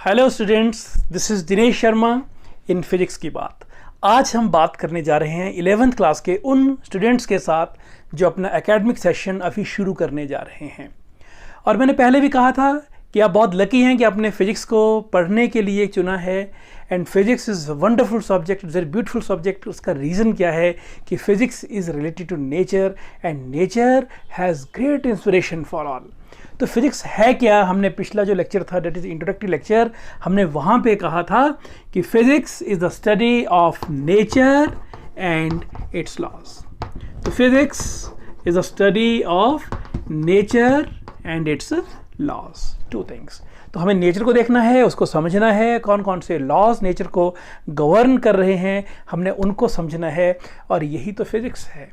Hello students, this is Dinesh Sharma in physics की बात। आज हम बात करने जा रहे हैं 11th क्लास के उन स्टूडेंट्स के साथ जो अपना एकेडमिक सेशन अभी शुरू करने जा रहे हैं। और मैंने पहले भी कहा था कि आप बहुत लकी हैं कि आपने फिजिक्स को पढ़ने के लिए चुना है। And physics is wonderful subject, very beautiful subject. उसका रीज़न क्या है कि physics is related to nature and nature has great inspiration for all. तो फिजिक्स है क्या, हमने पिछला जो लेक्चर था डेट इज़ इंट्रोडक्टरी लेक्चर, हमने वहाँ पे कहा था कि physics is the study of nature and its laws. तो physics is the study of nature and its laws, two things. तो हमें नेचर को देखना है, उसको समझना है, कौन कौन से लॉज नेचर को गवर्न कर रहे हैं, हमने उनको समझना है। और यही तो फिजिक्स है।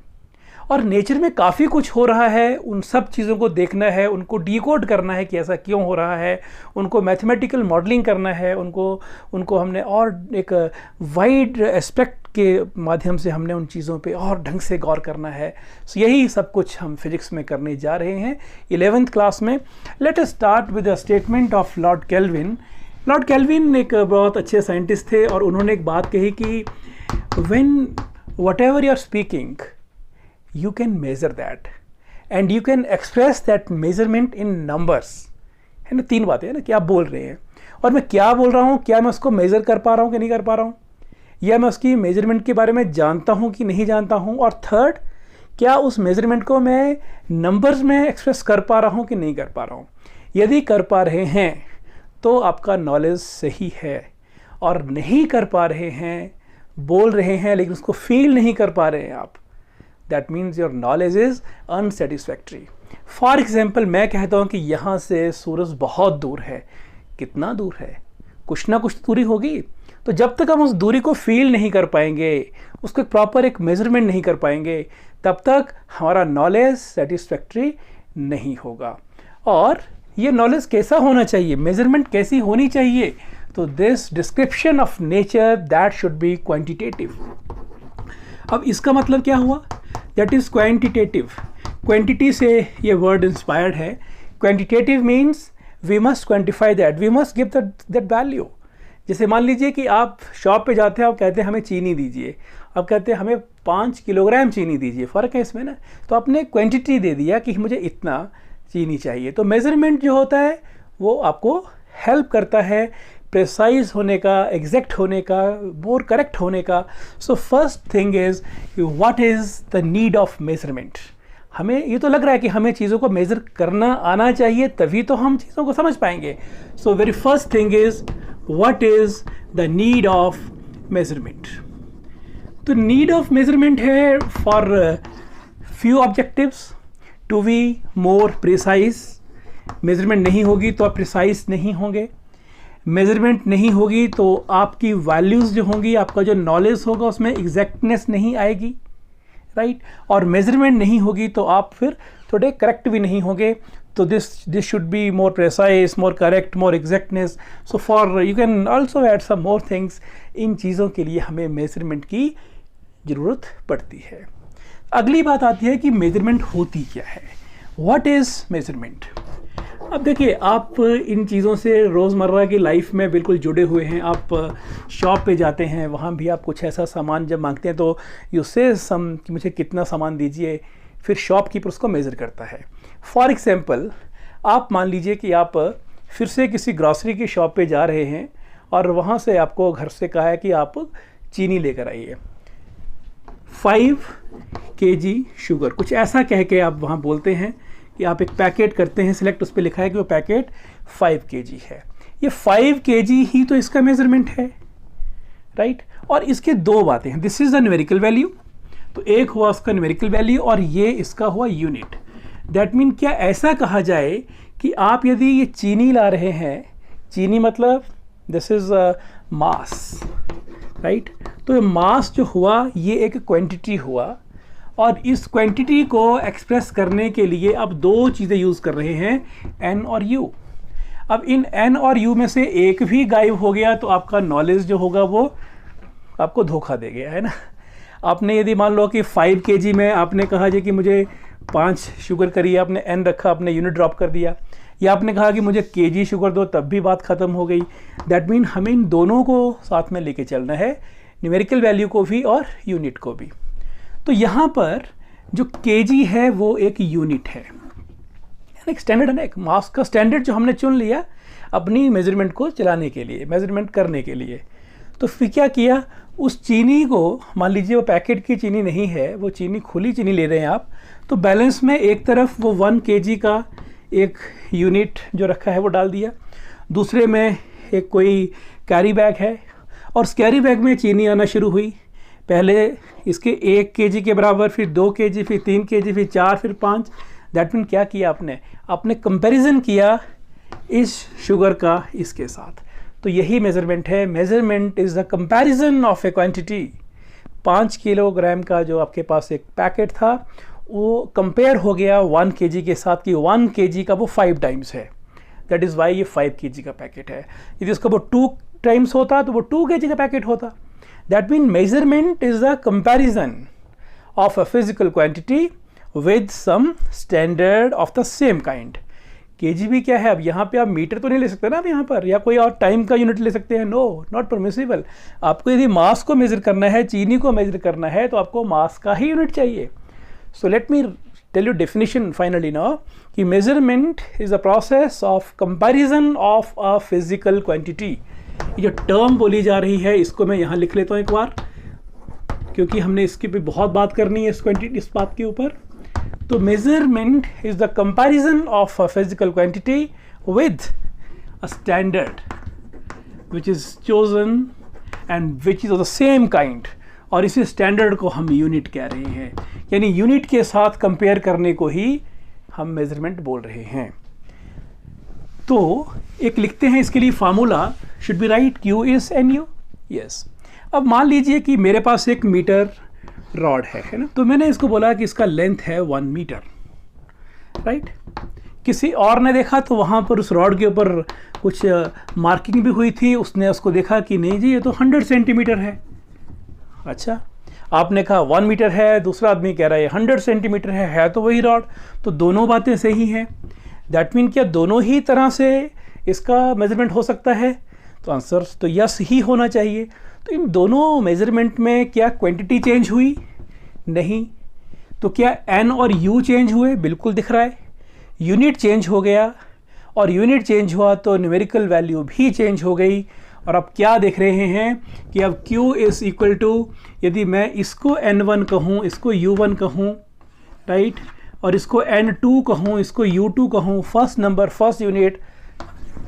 और नेचर में काफ़ी कुछ हो रहा है, उन सब चीज़ों को देखना है, उनको डिकोड करना है कि ऐसा क्यों हो रहा है, उनको मैथमेटिकल मॉडलिंग करना है, उनको हमने और एक वाइड एस्पेक्ट के माध्यम से हमने उन चीज़ों पे और ढंग से गौर करना है। सो यही सब कुछ हम फिजिक्स में करने जा रहे हैं 11th क्लास में। Let us start with a statement of Lord kelvin. Lord kelvin एक बहुत अच्छे साइंटिस्ट थे और उन्होंने एक बात कही कि when whatever you are speaking you can measure that and you can express that measurement in numbers। है ना, तीन बातें हैं ना कि आप बोल रहे हैं और मैं क्या बोल रहा हूँ, क्या मैं उसको मेज़र कर पा रहा हूँ कि नहीं कर पा रहा हूँ, या मैं उसकी मेजरमेंट के बारे में जानता हूँ कि नहीं जानता हूँ, और थर्ड, क्या उस मेजरमेंट को मैं नंबर्स में एक्सप्रेस कर पा रहा हूँ कि नहीं कर पा रहा हूँ। यदि कर पा रहे हैं तो आपका नॉलेज सही है, और नहीं कर पा रहे हैं, बोल रहे हैं लेकिन उसको फील नहीं कर पा रहे हैं आप, that means your knowledge is unsatisfactory। For example, मैं कहता हूँ कि यहाँ से सूरज बहुत दूर है। कितना दूर है? कुछ ना कुछ दूरी होगी। तो जब तक हम उस दूरी को फील नहीं कर पाएंगे, उसको प्रॉपर एक मेजरमेंट नहीं कर पाएंगे, तब तक हमारा नॉलेज सेटिस्फैक्ट्री नहीं होगा। और ये नॉलेज कैसा होना चाहिए, मेजरमेंट कैसी होनी चाहिए? तो this description of nature that should be quantitative. अब इसका मतलब क्या हुआ? That is quantitative. क्वांटिटी से ये वर्ड इंस्पायर्ड है। Quantitative means we must quantify that, we must give that value. जैसे मान लीजिए कि आप शॉप पे जाते हैं, आप कहते हैं हमें चीनी दीजिए, आप कहते हैं हमें 5 किलोग्राम चीनी दीजिए, फ़र्क है इसमें ना। तो आपने क्वांटिटी दे दिया कि मुझे इतना चीनी चाहिए। तो मेज़रमेंट जो होता है वो आपको हेल्प करता है प्रेसाइज होने का, एग्जैक्ट होने का, मोर करेक्ट होने का। So first thing is what is the need of measurement. हमें ये तो लग रहा है कि हमें चीज़ों को मेज़र करना आना चाहिए, तभी तो हम चीज़ों को समझ पाएंगे। So very first thing is what is the need of measurement. तो नीड ऑफ मेजरमेंट है for few objectives to be more precise. Measurement नहीं होगी तो आप प्रिसाइज नहीं होंगे। मेजरमेंट नहीं होगी तो आपकी वैल्यूज़ जो होंगी, आपका जो नॉलेज होगा उसमें एग्जैक्टनेस नहीं आएगी, राइट। और मेजरमेंट नहीं होगी तो आप फिर थोड़े करेक्ट भी नहीं होंगे। तो this should be more precise, more correct, more exactness. So for you can also add some more things. इन चीज़ों के लिए हमें मेजरमेंट की ज़रूरत पड़ती है। अगली बात आती है कि मेजरमेंट होती क्या है, व्हाट इज़ मेजरमेंट। अब देखिए, आप इन चीज़ों से रोज़मर्रा की लाइफ में बिल्कुल जुड़े हुए हैं। आप शॉप पे जाते हैं, वहाँ भी आप कुछ ऐसा सामान जब मांगते हैं तो यू से सम कि मुझे कितना सामान दीजिए, फिर शॉपकीपर उसको मेज़र करता है। फॉर एग्ज़ाम्पल, आप मान लीजिए कि आप फिर से किसी ग्रॉसरी की शॉप पे जा रहे हैं और वहाँ से आपको घर से कहा है कि आप चीनी लेकर आइए, 5 kg शुगर, कुछ ऐसा कह के आप वहाँ बोलते हैं कि आप एक पैकेट करते हैं सिलेक्ट, उस पर लिखा है कि वो पैकेट 5 kg है। ये 5 kg ही तो इसका मेजरमेंट है, राइट। और इसके दो बातें हैं, this is the numerical value. तो एक हुआ उसका न्यूमेरिकल वैल्यू और ये इसका हुआ यूनिट। दैट मीन क्या ऐसा कहा जाए कि आप यदि ये चीनी ला रहे हैं, चीनी मतलब दिस इज़ मास, राइट। तो मास जो हुआ ये एक क्वांटिटी हुआ, और इस क्वांटिटी को एक्सप्रेस करने के लिए अब दो चीज़ें यूज़ कर रहे हैं, n और u। अब इन n और u में से एक भी गायब हो गया तो आपका नॉलेज जो होगा वो आपको धोखा दे गया, है ना। आपने यदि मान लो कि 5 kg में आपने कहा जी कि मुझे 5 शुगर करिए, आपने n रखा, आपने यूनिट ड्रॉप कर दिया, या आपने कहा कि मुझे केजी शुगर दो, तब भी बात ख़त्म हो गई। दैट मीन हमें इन दोनों को साथ में लेके चलना है, न्यूमेरिकल वैल्यू को भी और यूनिट को भी। तो यहाँ पर जो केजी है वो एक यूनिट है, एक स्टैंडर्ड है ना, एक मास का स्टैंडर्ड जो हमने चुन लिया अपनी मेजरमेंट को चलाने के लिए, मेजरमेंट करने के लिए। तो फिर क्या किया, उस चीनी को, मान लीजिए वो पैकेट की चीनी नहीं है, वो चीनी खुली चीनी ले रहे हैं आप, तो बैलेंस में एक तरफ वो 1 kg का एक यूनिट जो रखा है वो डाल दिया, दूसरे में एक कोई कैरी बैग है और उस कैरी बैग में चीनी आना शुरू हुई। पहले इसके 1 kg के बराबर, फिर 2 kg, फिर 3 kg, फिर 4, फिर 5। दैट मीन क्या किया आपने कंपैरिजन किया इस शुगर का इसके साथ। तो यही मेजरमेंट है। Measurement is the comparison of A quantity. 5 kilogram का जो आपके पास एक पैकेट था वो कंपेयर हो गया 1 kg के साथ कि 1 kg का वो 5 टाइम्स है। दैट इज़ वाई ये 5 kg का पैकेट है। यदि उसका वो 2 टाइम्स होता तो वो 2 kg का पैकेट होता। That mean measurement is the comparison of a physical quantity with some standard of the same kind. KG भी क्या है, अब यहाँ पे आप मीटर तो नहीं ले सकते ना, अब यहाँ पर या कोई और टाइम का यूनिट ले सकते हैं, नो, नॉट परमिसिबल। आपको यदि मास को मेजर करना है, चीनी को मेजर करना है, तो आपको मास का ही यूनिट चाहिए। So let me tell you definition finally now कि measurement is a process of comparison of a physical quantity. ये जो टर्म बोली जा रही है इसको मैं यहाँ लिख लेता हूँ एक बार, क्योंकि हमने इसकी भी बहुत बात करनी है, इस बात के ऊपर। तो measurement is the comparison of a physical quantity with a standard which is chosen and which is of the same kind. और इसी स्टैंडर्ड को हम यूनिट कह रहे हैं, यानी यूनिट के साथ कंपेयर करने को ही हम मेजरमेंट बोल रहे हैं। तो एक लिखते हैं इसके लिए formula, should be right Q is NU। Yes. अब मान लीजिए कि मेरे पास एक मीटर रॉड है ना, तो मैंने इसको बोला कि इसका लेंथ है 1 मीटर, राइट। किसी और ने देखा तो वहाँ पर उस रॉड के ऊपर कुछ मार्किंग भी हुई थी, उसने उसको देखा कि नहीं जी ये तो 100 सेंटीमीटर है। अच्छा, आपने कहा 1 मीटर है, दूसरा आदमी कह रहा है 100 सेंटीमीटर है तो वही रॉड, तो दोनों बातें सही हैं। दैट मीन क्या दोनों ही तरह से इसका मेजरमेंट हो सकता है? तो आंसर तो यस ही होना चाहिए। तो इन दोनों मेजरमेंट में क्या क्वांटिटी चेंज हुई? नहीं। तो क्या एन और यू चेंज हुए? बिल्कुल दिख रहा है। यूनिट चेंज हो गया, और यूनिट चेंज हुआ तो न्यूमेरिकल वैल्यू भी चेंज हो गई। और अब क्या देख रहे हैं कि अब Q इज़ इक्वल टू, यदि मैं इसको N1 कहूँ, इसको U1 कहूँ, राइट, और इसको N2 कहूँ, इसको U2 कहूँ, first number first unit,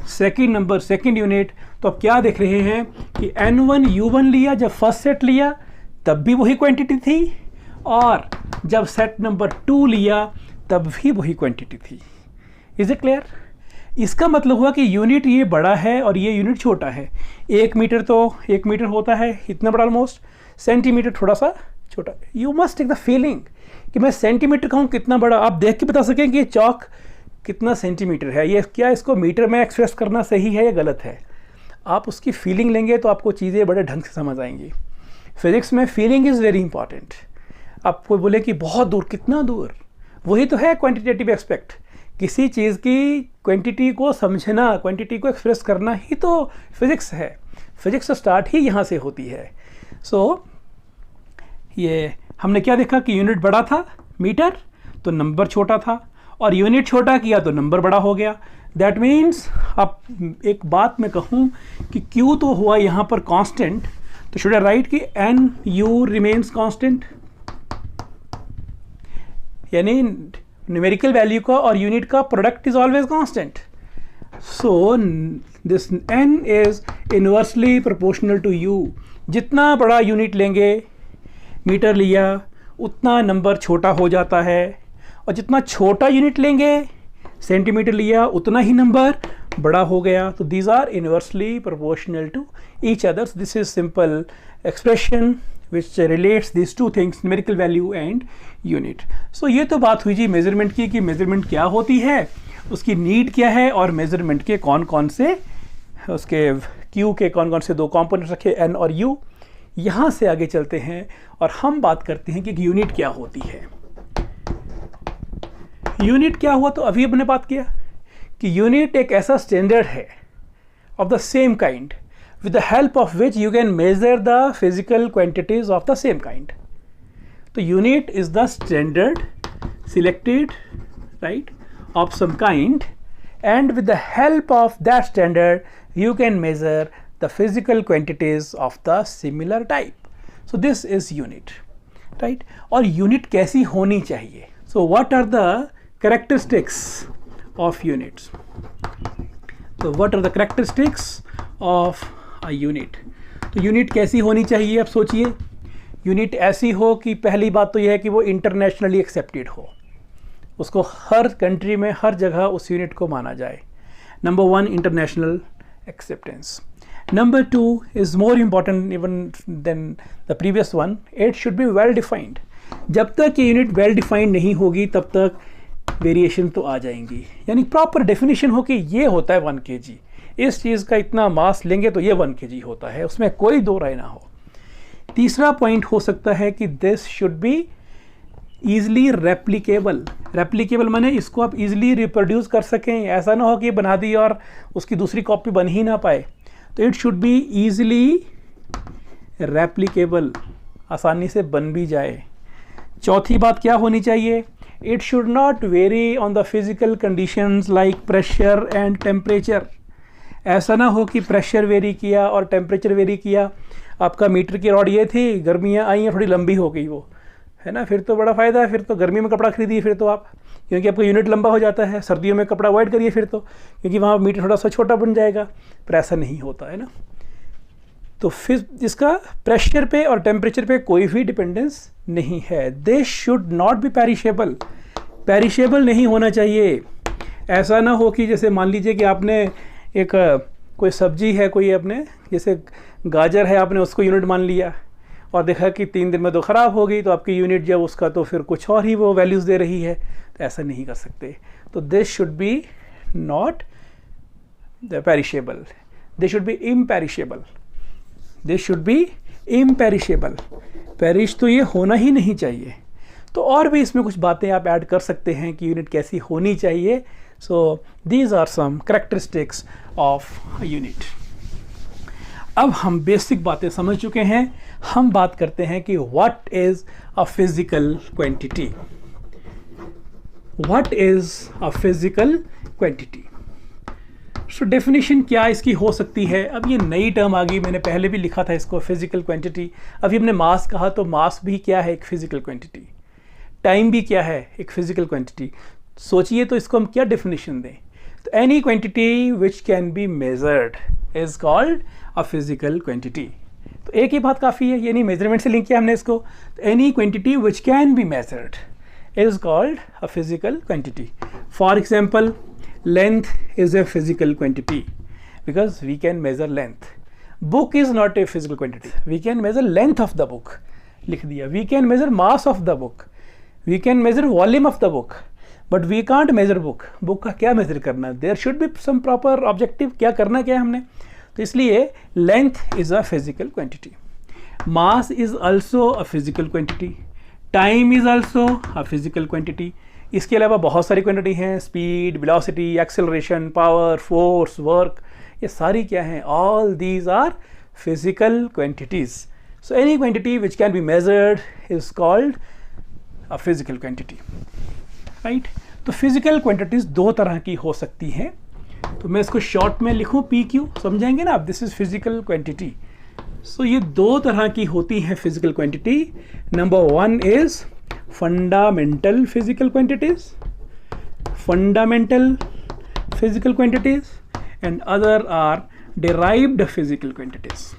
second number second unit, तो अब क्या देख रहे हैं कि N1 U1 लिया, जब फर्स्ट सेट लिया तब भी वही क्वांटिटी थी, और जब सेट नंबर 2 लिया तब भी वही क्वांटिटी थी। Is it clear? इसका मतलब हुआ कि यूनिट ये बड़ा है और ये यूनिट छोटा है। 1 मीटर तो 1 मीटर होता है इतना बड़ा ऑलमोस्ट, सेंटीमीटर थोड़ा सा छोटा। You must take the feeling कि मैं सेंटीमीटर कहूँ कितना बड़ा, आप देख के बता सकें कि ये चौक कितना सेंटीमीटर है, ये क्या इसको मीटर में एक्सप्रेस करना सही है या गलत है। आप उसकी फीलिंग लेंगे तो आपको चीज़ें बड़े ढंग से समझ आएंगी। फिजिक्स में फीलिंग इज़ वेरी इंपॉर्टेंट। आपको बोले कि बहुत दूर, कितना दूर, वही तो है क्वांटिटेटिव एस्पेक्ट। किसी चीज़ की क्वांटिटी को समझना, क्वांटिटी को एक्सप्रेस करना ही तो फिज़िक्स है। फिज़िक्स तो स्टार्ट ही यहाँ से होती है। सो ये हमने क्या देखा कि यूनिट बड़ा था मीटर, तो नंबर छोटा था, और यूनिट छोटा किया तो नंबर बड़ा हो गया। दैट मीन्स अब एक बात मैं कहूँ कि Q तो हुआ यहाँ पर कांस्टेंट, तो शुड आई राइट कि NU रिमेन्स कांस्टेंट, यानी न्यूमेरिकल वैल्यू का और यूनिट का product is always constant. So this N is inversely proportional to U। जितना बड़ा यूनिट लेंगे, मीटर लिया, उतना नंबर छोटा हो जाता है, और जितना छोटा यूनिट लेंगे, सेंटीमीटर लिया, उतना ही नंबर बड़ा हो गया। तो these are inversely proportional to each others. This is simple expression which relates these two things, numerical value and unit. So ये तो बात हुई जी मेजरमेंट की कि मेजरमेंट क्या होती है, उसकी नीड क्या है, और मेजरमेंट के कौन कौन से, उसके Q के कौन कौन से 2 कंपोनेंट रखे, N और U। यहाँ से आगे चलते हैं और हम बात करते हैं कि यूनिट क्या होती है। यूनिट क्या हुआ, तो अभी हमने बात किया कि यूनिट एक ऐसा स्टैंडर्ड है of the same kind with the help of which you can measure the physical quantities of the same kind. So unit is the standard selected, right, of some kind, and with the help of that standard you can measure the physical quantities of the similar type. So this is unit, right? और unit कैसी होनी चाहिए? So what are the characteristics of units? So what are the characteristics of a unit? तो unit कैसी होनी चाहिए? अब सोचिए, यूनिट ऐसी हो कि पहली बात तो यह है कि वो इंटरनेशनली एक्सेप्टेड हो, उसको हर कंट्री में हर जगह उस यूनिट को माना जाए. Number 1, international acceptance. Number 2 is more important even than the previous one, it should be well defined. जब तक ये यूनिट वेल डिफाइंड नहीं होगी तब तक वेरिएशन तो आ जाएंगी. यानी प्रॉपर डेफिनेशन हो कि ये होता है 1 kg, इस चीज़ का इतना मास लेंगे तो ये 1 kg होता है, उसमें कोई दो राय ना हो. तीसरा पॉइंट हो सकता है कि this should be easily replicable. Replicable माने इसको आप ईजिली रिप्रोड्यूस कर सकें, ऐसा ना हो कि बना दी और उसकी दूसरी कॉपी बन ही ना पाए. तो it should be easily replicable, आसानी से बन भी जाए. चौथी बात क्या होनी चाहिए? It should not very on the physical conditions like pressure and temperature. ऐसा ना हो कि प्रेशर वेरी किया और टेम्परेचर वेरी किया, आपका मीटर की रॉड ये थी, गर्मियाँ आई हैं, थोड़ी लंबी हो गई वो, है ना, फिर तो बड़ा फ़ायदा है. फिर तो गर्मी में कपड़ा खरीदिए फिर तो आप, क्योंकि आपका यूनिट लंबा हो जाता है. सर्दियों में कपड़ा अवॉइड करिए फिर तो, क्योंकि वहाँ मीटर थोड़ा सा छोटा बन जाएगा. पर ऐसा नहीं होता है ना. तो फिर इसका प्रेशर पे और टेम्परेचर पे कोई भी डिपेंडेंस नहीं है. This should not be perishable. Perishable नहीं होना चाहिए. ऐसा ना हो कि जैसे मान लीजिए कि आपने एक कोई सब्जी है, कोई अपने जैसे गाजर है, आपने उसको यूनिट मान लिया और देखा कि 3 दिन में तो ख़राब हो गई, तो आपकी यूनिट जब उसका तो फिर कुछ और ही वो वैल्यूज़ दे रही है. तो ऐसा नहीं कर सकते. तो this should be not the perishable, this should be imperishable. This should be imperishable. Perish तो ये होना ही नहीं चाहिए. तो और भी इसमें कुछ बातें आप ऐड कर सकते हैं कि यूनिट कैसी होनी चाहिए. So these are some characteristics of a unit. अब हम बेसिक बातें समझ चुके हैं. हम बात करते हैं कि what is a physical quantity. What is a physical quantity? So definition क्या इसकी हो सकती है? अब ये नई टर्म आ गई, मैंने पहले भी लिखा था इसको physical quantity. अभी हमने मास कहा, तो मास भी क्या है? एक physical quantity. टाइम भी क्या है? एक physical quantity. सोचिए तो इसको हम क्या डेफिनेशन दें? तो any quantity which can be measured is called a physical quantity. तो एक ही बात काफ़ी है, ये नहीं मेजरमेंट से लिंक किया हमने इसको. तो any quantity which can be measured is called a physical quantity. For example, length is a physical quantity because we can measure length. Book is not a physical quantity, we can measure length of the book, लिख दिया. We can measure mass of the book, we can measure volume of the book, but we can't measure book. Book का क्या measure करना है? There should be some proper objective, क्या करना क्या है हमने. तो इसलिए length is a physical quantity. Mass is also a physical quantity. Time is also a physical quantity. इसके अलावा बहुत सारी क्वांटिटी हैं, speed, velocity, acceleration, power, force, work, ये सारी क्या हैं? All these are physical quantities. So any quantity which can be measured is called a physical quantity, right. तो फिजिकल क्वांटिटीज दो तरह की हो सकती हैं. तो मैं इसको शॉर्ट में लिखूं PQ, समझेंगे ना आप. This is physical quantity. So ये दो तरह की होती हैं physical quantity. Number 1 is fundamental physical quantities, fundamental physical quantities, and other are derived physical quantities.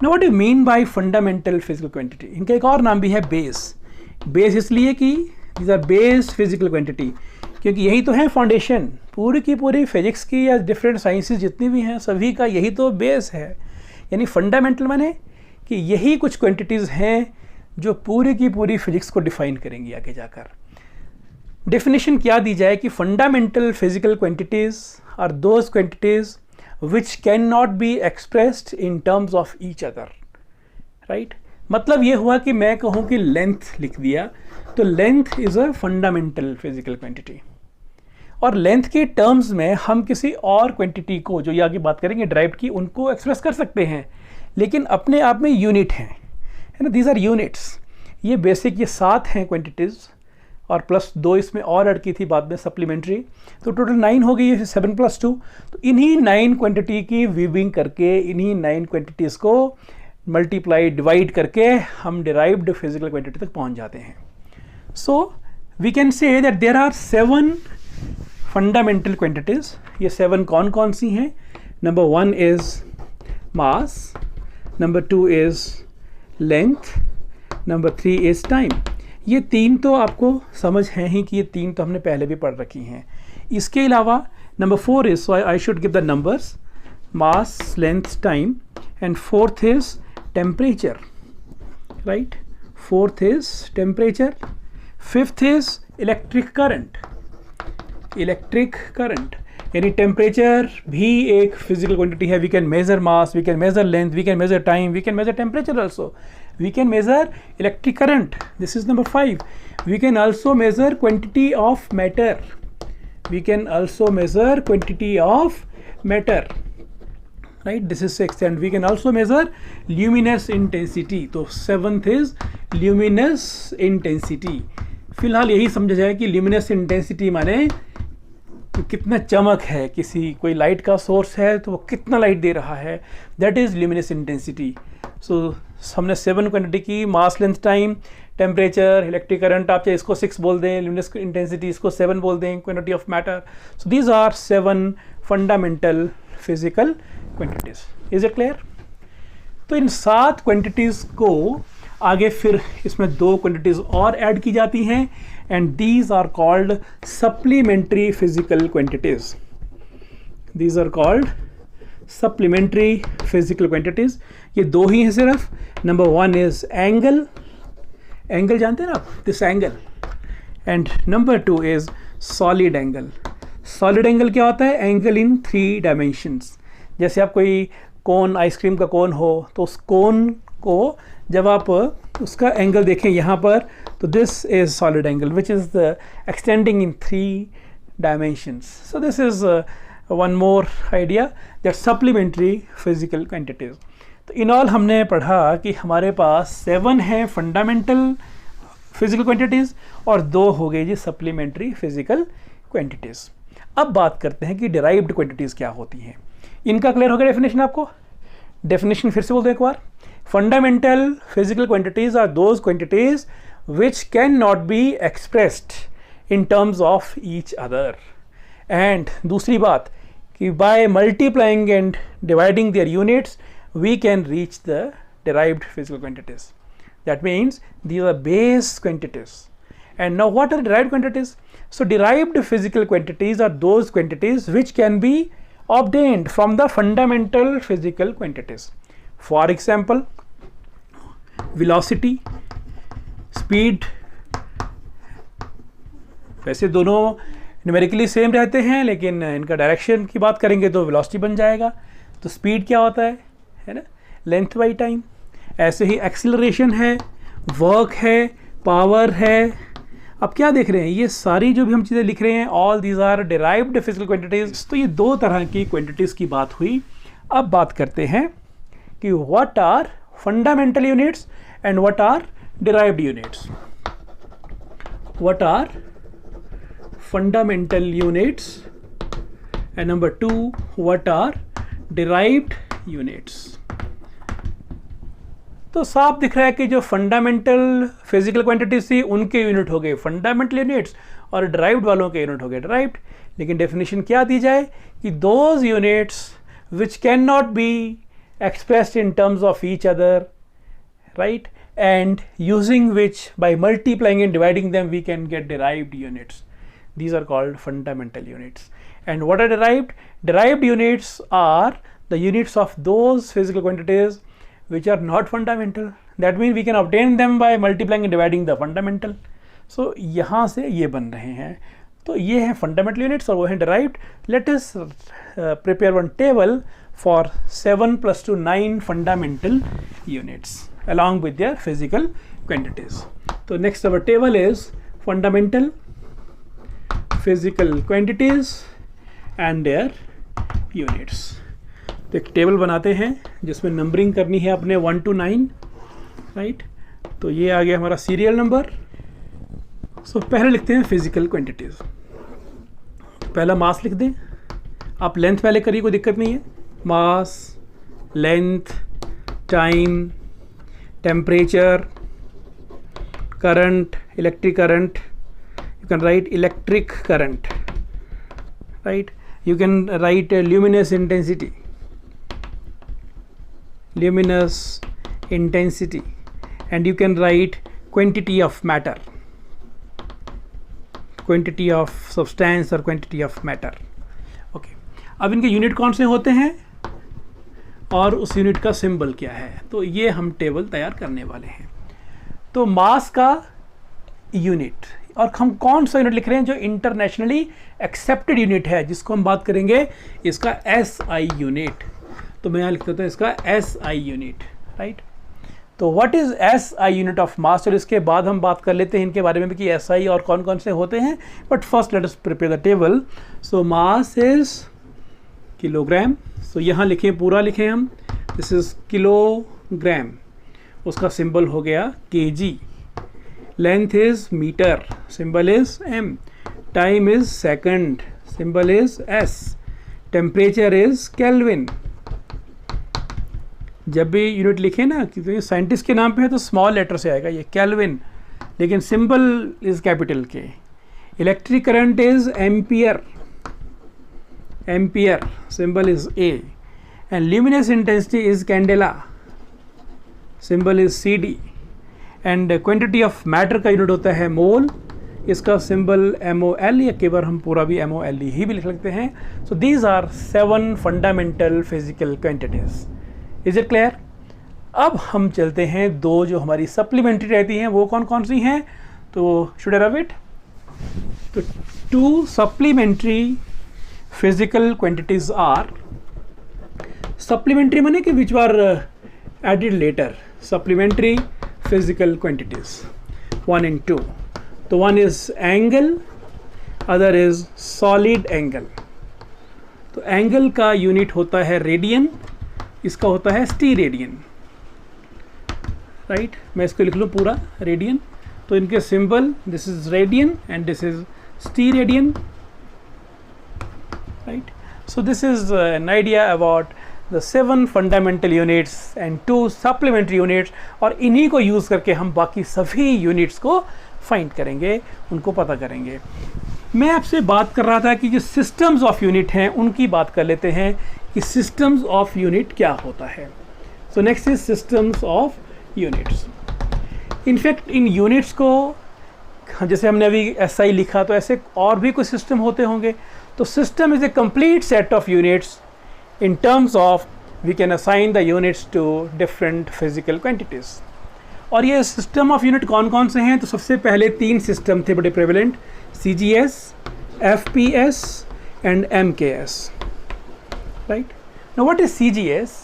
Now what do you mean by fundamental physical quantity? इनका एक और नाम भी है बेस. बेस इसलिए कि these are base physical quantity, क्योंकि यही तो है फाउंडेशन पूरी की पूरी फिजिक्स की या डिफरेंट साइंसेस जितनी भी हैं सभी का यही तो बेस है. यानी फंडामेंटल माने कि यही कुछ क्वांटिटीज़ हैं जो पूरी की पूरी फिजिक्स को डिफाइन करेंगी आगे जाकर. डेफिनेशन क्या दी जाए कि fundamental physical quantities are those quantities which can not be expressed in terms of each other, right. मतलब ये हुआ कि मैं कहूँ कि लेंथ लिख दिया, तो length is a fundamental physical quantity. और लेंथ के टर्म्स में हम किसी और क्वांटिटी को, जो ये आगे बात करेंगे डिराइव्ड की, उनको एक्सप्रेस कर सकते हैं, लेकिन अपने आप में यूनिट हैं, है ना, दीज आर यूनिट्स। ये बेसिक ये 7 हैं क्वांटिटीज़, और प्लस 2 इसमें और ऐड की थी बाद में सप्लीमेंट्री, तो टोटल 9 हो गई है, 7 + 2। तो इन्हीं 9 क्वांटिटी की वीविंग करके, इन्हीं 9 क्वांटिटीज़ को मल्टीप्लाई डिवाइड करके हम डिराइव्ड फिजिकल क्वांटिटी तक पहुंच जाते हैं। So we can say that there are 7 fundamental quantities. ये 7 कौन कौन सी हैं? Number 1 is mass, number 2 is length, number 3 is time. ये 3 तो आपको समझ हैं ही कि ये 3 तो हमने पहले भी पढ़ रखी हैं। इसके अलावा number 4 is, so I should give the numbers, mass, length, time, and 4th is temperature, right? 4th is temperature, 5th is electric current. Electric current यानी टेम्परेचर भी एक फिजिकल क्वांटिटी है। We can measure mass, we can measure length, we can measure time, we can measure temperature also, we can measure electric current. This is number 5. We can also measure quantity of matter, we can also measure quantity of matter, right? This is 6th. And we can also measure luminous intensity. तो 7th is luminous intensity. फिलहाल यही समझा जाए कि luminous intensity माने कितना चमक है, किसी कोई लाइट का सोर्स है तो वो कितना लाइट दे रहा है, that is luminous intensity. So हमने 7 क्वांटिटी की, mass, length, time, temperature, electric current, आप चाहे इसको 6 बोल दें, ल्यूमिनस इंटेंसिटी इसको 7 बोल दें, quantity of matter. So these are 7 fundamental physical quantities. Is it clear? तो इन 7 क्वांटिटीज़ को आगे फिर इसमें 2 क्वांटिटीज़ और ऐड की जाती हैं, and these are called supplementary physical quantities. These are called supplementary physical quantities. ये 2 ही हैं सिर्फ। नंबर 1 इज़ एंगल, एंगल जानते हैं ना आप, this angle, and number 2 is solid angle. Solid angle क्या होता है? Angle in 3 dimensions. जैसे आप कोई कोन, आइसक्रीम का कोन हो, तो उस कोन को जब आप उसका एंगल देखें यहाँ पर, तो this is solid angle which is the extending in 3 dimensions. So this is one more idea that supplementary physical quantities. तो इन ऑल हमने पढ़ा कि हमारे पास 7 हैं फंडामेंटल फिजिकल क्वांटिटीज़ और 2 हो गई जी सप्लीमेंट्री फिजिकल क्वांटिटीज़. अब बात करते हैं कि डिराइव्ड क्वांटिटीज़ क्या होती हैं. इनका क्लियर हो गया डेफिनेशन आपको? डेफिनेशन फिर से बोल दो एक बार. Fundamental physical quantities are those quantities which cannot be expressed in terms of each other. And दूसरी बात कि by multiplying and dividing their units we can reach the derived physical quantities. That means these are base quantities. And now what are derived quantities? So derived physical quantities are those quantities which can be obtained from the fundamental physical quantities. For example, velocity, speed. वैसे दोनों numerically same रहते हैं, लेकिन इनका direction की बात करेंगे तो वेलोसिटी बन जाएगा. तो स्पीड क्या होता है ना, लेंथ बाई टाइम. ऐसे ही एक्सीलरेशन है, वर्क है, पावर है. अब क्या देख रहे हैं, ये सारी जो भी हम चीज़ें लिख रहे हैं, all these are derived physical quantities. तो ये 2 तरह की क्वांटिटीज़ की बात हुई. अब बात करते हैं कि what are fundamental units and what are derived units. What are fundamental units, and number 2, what are derived units. तो साफ दिख रहा है कि जो फंडामेंटल फिजिकल क्वांटिटीज थी उनके यूनिट हो गए फंडामेंटल यूनिट्स और डिराइव्ड वालों के यूनिट हो गए डिराइव्ड. लेकिन डेफिनेशन क्या दी जाए कि those units which can not B expressed in terms of each other, right, and using which by multiplying and dividing them we can get derived units. These are called fundamental units. And what are derived? Derived units are the units of those physical quantities which are not fundamental. That means we can obtain them by multiplying and dividing the fundamental. So यहाँ से ये बन रहे हैं. तो ये हैं fundamental units और वो हैं derived. Let us prepare one table for 7 + 2 9 fundamental units along with their physical quantities. So next our table is fundamental physical quantities and their units. तो एक टेबल बनाते हैं जिसमें नंबरिंग करनी है अपने 1 to 9, राइट। तो ये आ गया हमारा सीरियल नंबर। सो पहले लिखते हैं फिजिकल क्वांटिटीज। पहला मास लिख दें, आप लेंथ पहले करिए, कोई दिक्कत नहीं है। Mass, length, time, temperature, current, electric current, you can write electric current, right? You can write luminous intensity, and you can write quantity of matter, quantity of substance or quantity of matter. Okay, अब इनके unit कौन से होते हैं और उस unit का symbol क्या है, तो ये हम टेबल तैयार करने वाले हैं। तो मास का यूनिट, और हम कौन सा यूनिट लिख रहे हैं जो इंटरनेशनली एक्सेप्टेड यूनिट है, जिसको हम बात करेंगे इसका SI यूनिट। तो मैं यहाँ लिख देता हूँ इसका SI यूनिट, राइट। तो what is SI unit of mass, और इसके बाद हम बात कर लेते हैं इनके बारे में कि SI और कौन कौन से होते हैं। But first let us prepare the table. So mass is kilogram. So यहाँ लिखें, पूरा लिखें हम, दिस इज किलोग्राम, उसका सिंबल हो गया kg। Length is meter, symbol is m. Time is second, symbol is s. Temperature is Kelvin. जब भी यूनिट लिखे ना, क्योंकि साइंटिस्ट के नाम पे है तो स्मॉल लेटर से आएगा ये केल्विन, लेकिन सिंबल इज कैपिटल के। Electric current is ampere, ampere, symbol is a. And luminous intensity is candela, symbol is CD। And quantity of matter का यूनिट होता है मोल, इसका सिंबल MOL, या केवल हम पूरा भी MOLE ही भी लिख सकते हैं। So these are 7 fundamental physical quantities. Is it clear? अब हम चलते हैं दो जो हमारी सप्लीमेंट्री रहती हैं, वो कौन कौन सी हैं, तो शुड आई रब इट? तो 2 supplementary physical quantities are, supplementary माने कि which are added later, supplementary physical quantities 1 and 2. तो one is angle, other is solid angle. तो angle का यूनिट होता है रेडियन, इसका होता है स्टीरेडियन, राइट। मैं इसको लिख लूँ पूरा रेडियन। तो इनके symbol, this is radian and this is steradian, right. So this is an idea about the 7 fundamental units and 2 supplementary units, और इन्हीं को यूज़ करके हम बाकी सभी यूनिट्स को फाइंड करेंगे, उनको पता करेंगे। मैं आपसे बात कर रहा था कि जो सिस्टम्स ऑफ यूनिट हैं उनकी बात कर लेते हैं कि सिस्टम्स ऑफ यूनिट क्या होता है। So next is systems of units. In fact in units को, जैसे हमने अभी SI लिखा, तो ऐसे और भी कुछ सिस्टम होते होंगे। तो system is a complete set of units in terms of we can assign the units to different physical quantities. और ये सिस्टम ऑफ यूनिट कौन कौन से हैं, तो सबसे पहले 3 सिस्टम थे बड़े prevalent, CGS, FPS and MKS, right. Now what is CGS?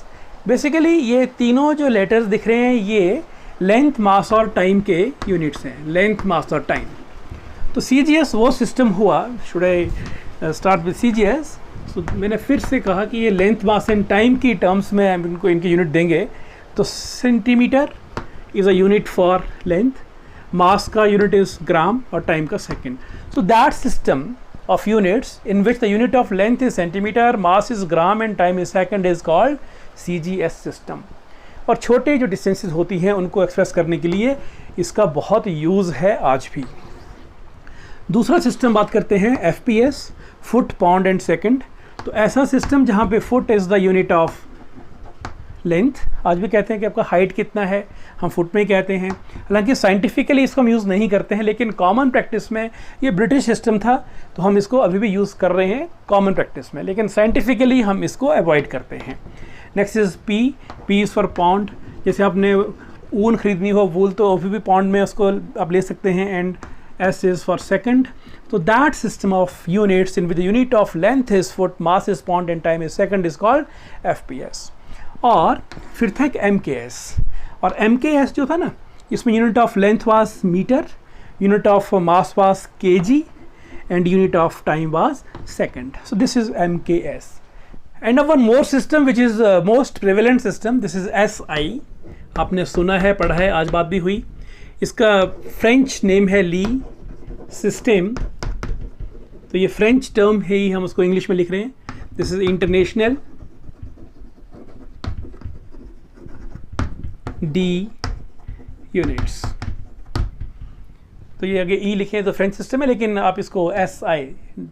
Basically ये तीनों जो लेटर्स दिख रहे हैं ये लेंथ, मास और टाइम के यूनिट्स हैं, लेंथ, मास और टाइम। तो CGS वो सिस्टम हुआ, should I start with CGS? तो मैंने फिर से कहा कि ये लेंथ, मास एंड टाइम की टर्म्स में हम इनको इनके यूनिट देंगे। तो centimetre is a unit for length, mass का यूनिट इज़ ग्राम और टाइम का second. So that system of units in which the unit of length is centimetre, mass is gram and time is second is called CGS system. और छोटे जो distances होती हैं उनको express करने के लिए इसका बहुत यूज़ है आज भी। दूसरा सिस्टम बात करते हैं FPS, foot, pound and second. तो ऐसा सिस्टम जहाँ पे foot is the unit of length, आज भी कहते हैं कि आपका हाइट कितना है, हम फुट में ही कहते हैं। हालांकि साइंटिफिकली इसको हम यूज़ नहीं करते हैं, लेकिन कॉमन प्रैक्टिस में ये ब्रिटिश सिस्टम था, तो हम इसको अभी भी यूज़ कर रहे हैं कॉमन प्रैक्टिस में, लेकिन साइंटिफिकली हम इसको अवॉइड करते हैं। Next is P is for pound. जैसे आपने ऊन खरीदनी हो, वूल, तो अभी भी पाउंड में उसको आप ले सकते हैं। And S is for second. So that system of units in which the unit of length is foot, mass is pound and time is second is called FPS. और फिर था एक MKS, और MKS जो था ना, इसमें unit of length was metre, unit of mass was kg, and unit of time was second. So this is MKS. And now one more system which is most prevalent system, this is SI. आपने सुना है, पढ़ा है, आज बात भी हुई. इसका फ्रेंच नेम है ली सिस्टम. तो ये फ्रेंच टर्म है ही, हम उसको इंग्लिश में लिख रहे हैं. This is international D units. तो ये आगे ई लिखे तो फ्रेंच सिस्टम है, लेकिन आप इसको एस आई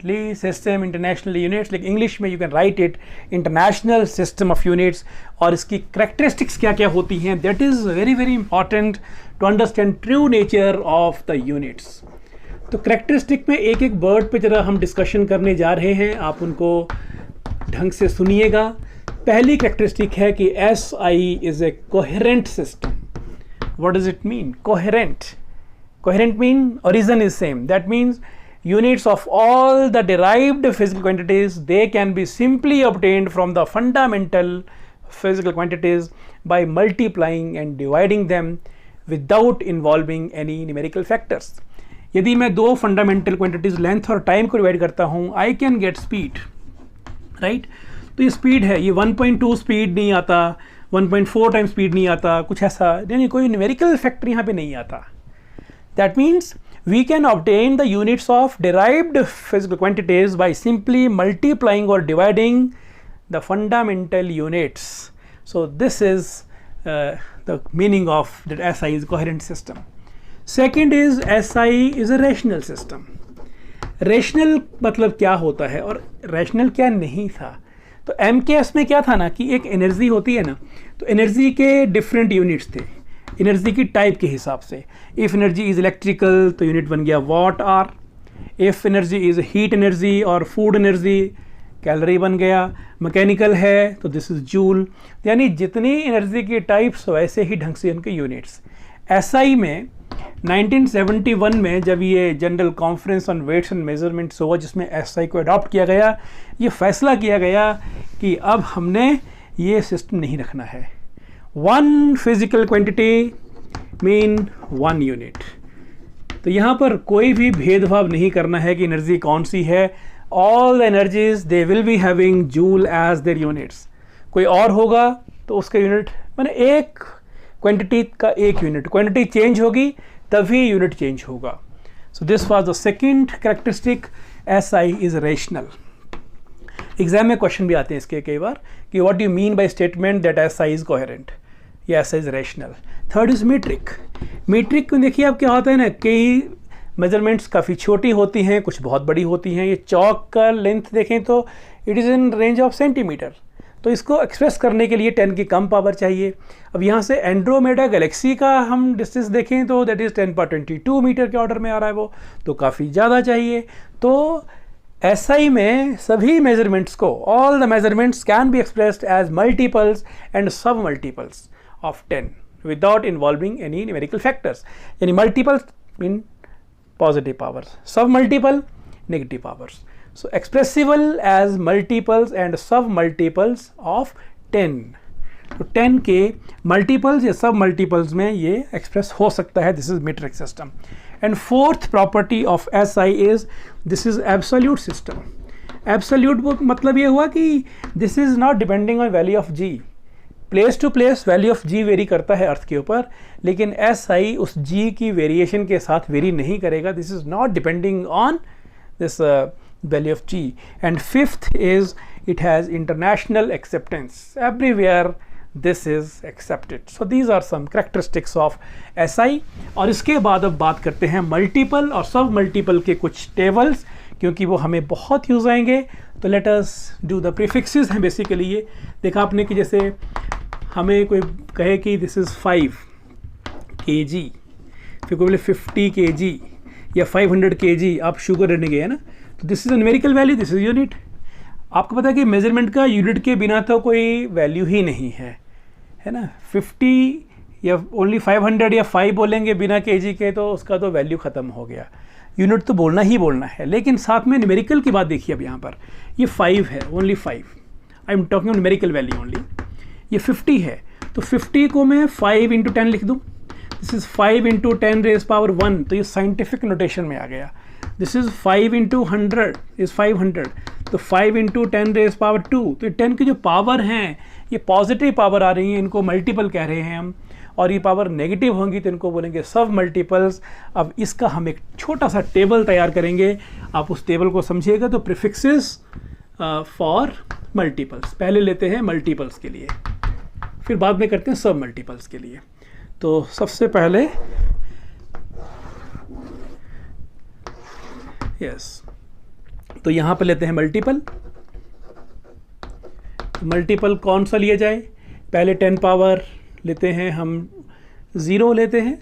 ली सिस्टम इंटरनेशनल यूनिट्स, लेकिन इंग्लिश में you can write it international system of units. और इसकी करेक्टरिस्टिक्स क्या क्या होती हैं, that is very very important to understand true nature of the units. तो करेक्टरिस्टिक में एक एक वर्ड पे जरा हम डिस्कशन करने जा रहे हैं, आप उनको ढंग से सुनिएगा. पहली करेक्टरिस्टिक है कि S I is a coherent system. What does it mean coherent? Coherent mean origin is same. That means units of all the derived physical quantities, they can be simply obtained from the fundamental physical quantities by multiplying and dividing them without involving any numerical factors. यदि मैं दो fundamental quantities length और time को divide करता हूँ, I can get speed, right? तो ये speed है, ये 1.2 speed नहीं आता, 1.4 times speed नहीं आता, कुछ ऐसा नहीं, कोई numerical factor यहाँ पे नहीं आता. That means we can obtain the units of derived physical quantities by simply multiplying or dividing the fundamental units. So this is the meaning of that SI is coherent system. Second is SI is a rational system. Rational मतलब क्या होता है और rational क्या नहीं था. तो MKS में क्या था ना कि एक एनर्जी होती है ना, तो एनर्जी के डिफरेंट यूनिट्स थे एनर्जी की टाइप के हिसाब से. इफ़ एनर्जी इज़ इलेक्ट्रिकल तो यूनिट बन गया watt hour. If energy is heat energy और फूड एनर्जी कैलोरी बन गया. मैकेनिकल है तो दिस इज़ जूल. यानी जितनी एनर्जी की टाइप्स वैसे ही ढंग से उनके यूनिट्स. एसआई में 1971 में जब ये general conference on weights and measurements हुआ जिसमें एसआई को अडॉप्ट किया गया, ये फैसला किया गया कि अब हमने ये सिस्टम नहीं रखना है. One physical quantity mean one unit. तो यहाँ पर कोई भी भेदभाव नहीं करना है कि एनर्जी कौन सी है. All the energies they will be having joule as their units. कोई और होगा तो उसका यूनिट माने एक क्वांटिटी का एक यूनिट, क्वांटिटी चेंज होगी तभी यूनिट चेंज होगा. So this was the second characteristic, S I is rational. Exam में क्वेश्चन भी आते हैं इसके कई बार कि what do you mean by statement that S I is coherent या S I is rational. Third is metric. Metric में देखिए अब क्या होता है ना, कई मेजरमेंट्स काफ़ी छोटी होती हैं, कुछ बहुत बड़ी होती हैं. ये चौक का लेंथ देखें तो it is in range of centimetre. तो इसको एक्सप्रेस करने के लिए 10 की कम पावर चाहिए. अब यहाँ से एंड्रोमेडा गैलेक्सी का हम डिस्टेंस देखें तो दैट इज़ 10^22 मीटर के ऑर्डर में आ रहा है, वो तो काफ़ी ज़्यादा चाहिए. तो SI में सभी मेजरमेंट्स को, all the measurements can be expressed as multiples and sub multiples of 10 without involving any numerical factors. यानी multiples mean positive powers, sub multiple negative powers. So expressible as multiples and sub multiples of 10. तो 10 के multiples या सब multiples में ये express हो सकता है. This is metric system. And fourth property of SI is this is absolute system. Absolute मतलब ये हुआ कि this is not depending on value of G. Place to place value of G vary करता है अर्थ के ऊपर, लेकिन SI उस G की वेरिएशन के साथ वेरी नहीं करेगा. This is not depending on this value of G. And fifth is it has international acceptance. Everywhere this is accepted. So these are some characteristics of SI. और इसके बाद अब बात करते हैं मल्टीपल और सब मल्टीपल के कुछ टेबल्स, क्योंकि वो हमें बहुत यूज आएंगे. तो let us do the prefixes हैं बेसिकली. ये देखा आपने कि जैसे हमें कोई कहे कि दिस इज़ 5 kg, फिर कोई बोले 50 kg या 500 kg, आप शुगर रहने गए हैं ना, तो this is numerical value, this is unit. आपको पता है कि मेजरमेंट का यूनिट के बिना तो कोई वैल्यू ही नहीं है, है ना. 50 या ओनली 500 या 5 बोलेंगे बिना केजी के तो उसका तो वैल्यू ख़त्म हो गया. यूनिट तो बोलना ही बोलना है, लेकिन साथ में न्यूमेरिकल की बात देखिए. अब यहाँ पर ये 5 है, only 5. I am talking numerical value only. ये 50 है तो 50 को मैं 5 × 10 लिख दूँ. दिस इज़ 5 × 10⁻⁻⁴ तो ये साइंटिफिक नोटेशन में आ गया. दिस इज 5 इंटू 100 इज 500, तो 5 इंटू 10 रेज पावर 2, तो 10 की जो पावर हैं ये पॉजिटिव पावर आ रही है, इनको मल्टीपल कह रहे हैं हम, और ये पावर नेगेटिव होंगी तो इनको बोलेंगे सब मल्टीपल्स। अब इसका हम एक छोटा सा टेबल तैयार करेंगे, आप उस टेबल को समझिएगा। तो प्रीफिक्सेस फॉर मल्टीपल्स पहले लेते हैं मल्टीपल्स के लिए, फिर बाद में करते हैं सब मल्टीपल्स के लिए। तो सबसे पहले तो यहाँ पर लेते हैं मल्टीपल। मल्टीपल कौन सा लिया जाए? पहले 10 पावर लेते हैं हम, 0 लेते हैं,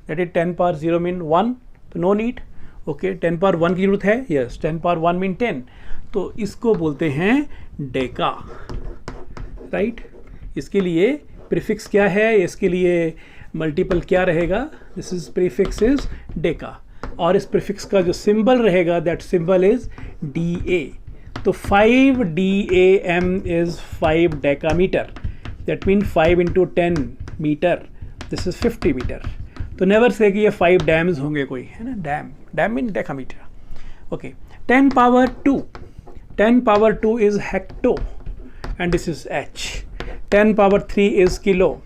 दैट इज 10 पावर 0 मीन 1, तो नो नीड। ओके, 10 पावर 1 की जरूरत है, यस, 10 पावर 1 मीन 10, तो इसको बोलते हैं डेका, राइट। इसके लिए प्रीफिक्स क्या है, इसके लिए मल्टीपल क्या रहेगा? This is prefix is Deka, और इस प्रीफिक्स का जो सिंबल रहेगा दैट सिंबल इज DA। तो 5 DAM is 5 decametre, that mean 5 into 10 metre, this is 50 metre. तो नेवर से कि ये 5 डैम्स होंगे कोई, है ना, dam mean decametre. Okay, 10 power 2 is hecto and this is H। 10 power 3 is kilo,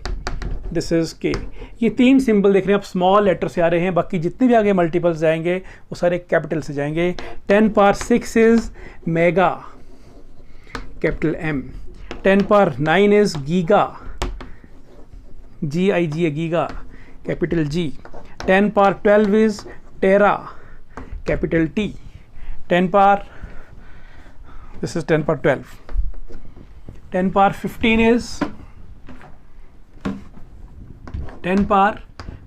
this is K। ये 3 symbol देख रहे हैं आप, स्मॉल लेटर से आ रहे हैं, बाकी जितने भी आगे मल्टीपल्स जाएंगे वो सारे कैपिटल से जाएंगे। 10 power 6 is mega, capital M। 10 power 9 is giga, GIGA, giga, capital G। 10 power 12 is tera, capital T। 10 power, this is 10 power 12। 10 power 15 is 10 power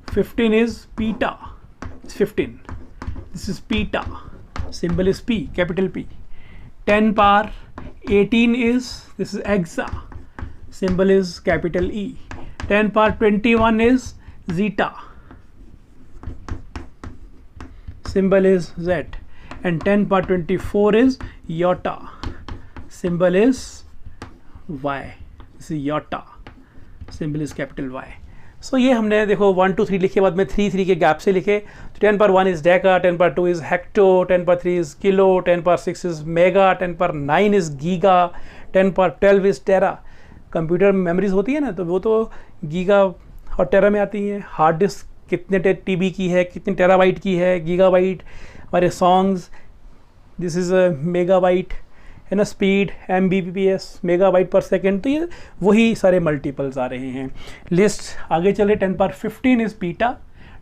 15 is peta, it's 15, this is peta, symbol is P, capital P. 10 power 18 is, this is exa, symbol is capital E. 10 power 21 is zeta, symbol is Z. And 10 power 24 is iota, symbol is Y, this is iota, symbol is capital Y. सो ये हमने देखो 1 2 3 लिखे, बाद में 3 3 के gap से लिखे। तो 10 power 1 is deca, 10 power 2 is hecto, 10 power 3 is kilo, 10 power 6 is mega, 10 power 9 is giga, 10 power 12 is tera. Computer में मेमोरीज होती है ना, तो वो तो गीगा और टेरा में आती हैं। हार्ड डिस्क कितने TB की है, कितने टेराबाइट की है, गीगाबाइट। हमारे सॉन्ग्स, दिस इज़ मेगाबाइट, है ना, स्पीड Mbps, मेगाबाइट पर सेकेंड। तो ये वही सारे मल्टीपल्स आ रहे हैं। लिस्ट आगे चले। 10 power 15 is peta,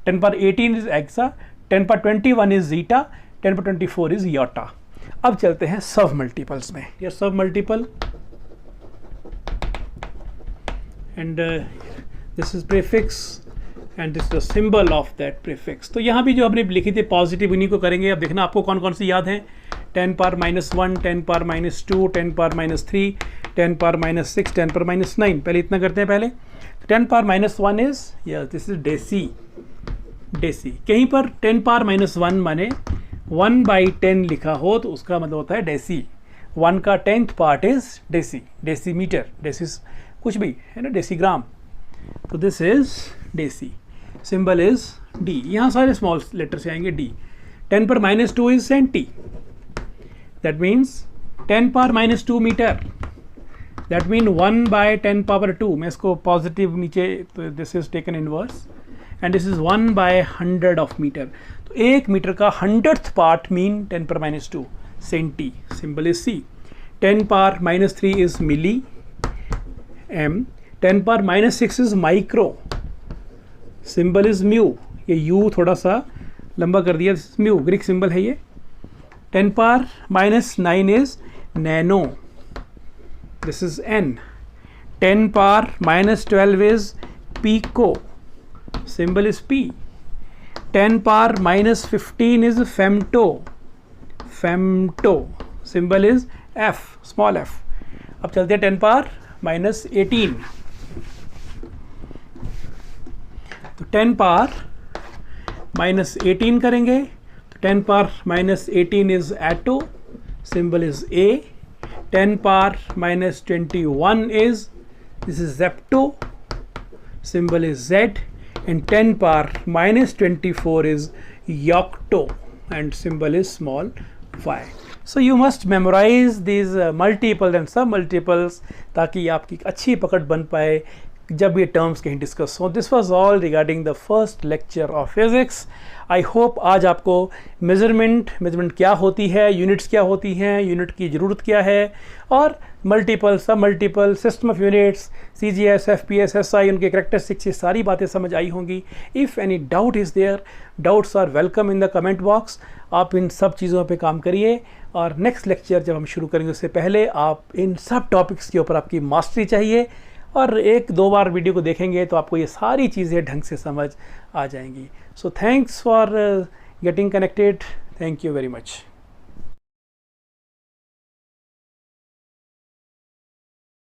10 power 18 is exa, 10 power 21 is zetta, 10 power 24 is yotta. अब चलते हैं सब मल्टीपल्स में। ये सब multiple and this is prefix and this the symbol of that prefix. तो यहाँ भी जो हमने लिखी थी पॉजिटिव, उन्हीं को करेंगे। अब देखना आपको कौन कौन सी याद हैं। 10 power -1, 10 power -2, 10 power -3, 10 power -6, 10 power -9। पहले इतना करते हैं पहले। 10 power -1 is, yes, this is deci. कहीं पर 10 पावर -1 माने 1/10 लिखा हो तो उसका मतलब होता है डेसी। 1 का 10th part is deci, decimetre, डेसिस कुछ भी है ना, डेसीग्राम। तो this is deci, symbol is D. यहाँ सारे स्मॉल लेटर से आएंगे डी। 10 पर -2 is centi, that means 10 power -2 metre, that mean 1/10 power 2। मैं इसको पॉजिटिव नीचे, तो this is taken inverse and this is 1/100 of metre. तो 1 मीटर का 100th पार्ट मीन 10 पर -2 centi, symbol is C. 10 power -3 is milli, M. 10 power -6 is micro, symbol is mu. ये U थोड़ा सा लंबा कर दिया, म्यू ग्रीक सिंबल है ये। 10 power -9 is nano, this is N. 10 power -12 is pico, symbol is P. 10 power -15 is femto, symbol is F, small f. अब चलते हैं 10 पावर -18। तो 10 पावर -18 करेंगे तो 10 power -18 is atto, symbol is A. 10 power -21 is, this is zepto, symbol is Z. And 10 power -24 is yocto, and symbol is small y. So you must memorize these multiples and sub multiples ताकि आपकी अच्छी पकड़ बन पाए जब ये terms कहीं discuss हो. This was all regarding the first lecture of physics. I hope आज आपको मेजरमेंट क्या होती है, यूनिट्स क्या होती हैं, यूनिट की ज़रूरत क्या है, और मल्टीपल सब multiple system of units, CGS, FPS, SI, उनके करेक्टरिस्टिक्स, ये सारी बातें समझ आई होंगी. If any doubt is there, doubts are welcome in the comment box. आप इन सब चीज़ों पे काम करिए, और नेक्स्ट लेक्चर जब हम शुरू करेंगे उससे पहले आप इन सब टॉपिक्स के ऊपर आपकी मास्टरी चाहिए, और एक दो बार वीडियो को देखेंगे तो आपको ये सारी चीज़ें ढंग से समझ आ जाएंगी. So thanks for getting connected. Thank you very much.